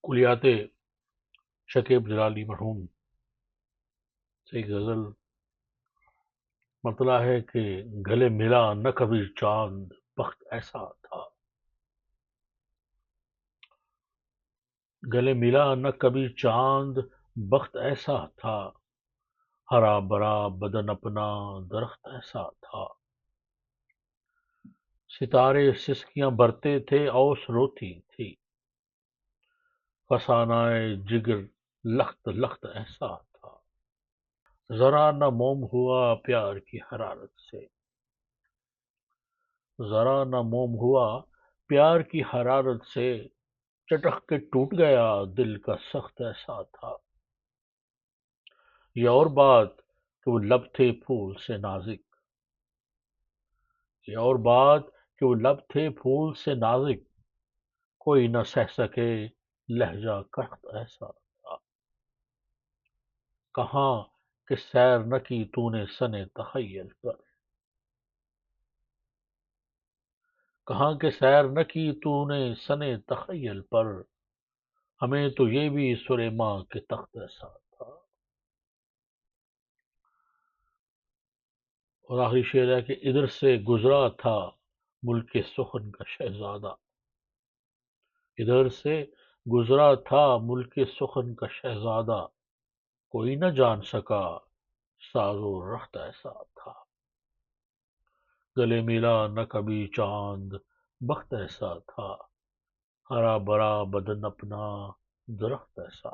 کلیات شکیب جلالی مرحوم سے ایک غزل مطلع ہے کہ گلے ملا نہ کبھی چاند بخت ایسا تھا. گلے ملا نہ کبھی چاند بخت ایسا تھا. ہرا بھرا بدن اپنا درخت ایسا تھا. ستارے سسکیاں بھرتے تھے اوس روتی تھی. فسانۂ جگر لخت لخت ایسا تھا. ذرا نہ موم ہوا پیار کی حرارت سے. ذرا نہ موم ہوا پیار کی حرارت سے. چٹخ کے ٹوٹ گیا دل کا سخت ایسا تھا. یہ اور بات کہ وہ لب تھے پھول سے نازک. یہ اور بات کہ وہ لب تھے پھول سے نازک. کوئی نہ سہ سکے لہجہ کڑک ایسا تھا. کہاں کہ سیر نہ کی تو نے سنے تخیل پر. کہاں کہ سیر نہ کی تو نے سنے تخیل پر. ہمیں تو یہ بھی سلیماں کے تخت ایسا تھا. اور آخری شعر ہے کہ ادھر سے گزرا تھا ملک سخن کا شہزادہ. ادھر سے گزرا تھا ملک سخن کا شہزادہ. کوئی نہ جان سکا ساز و رخت ایسا تھا. گلے ملا نہ کبھی چاند بخت ایسا تھا. ہرا بھرا بدن اپنا درخت ایسا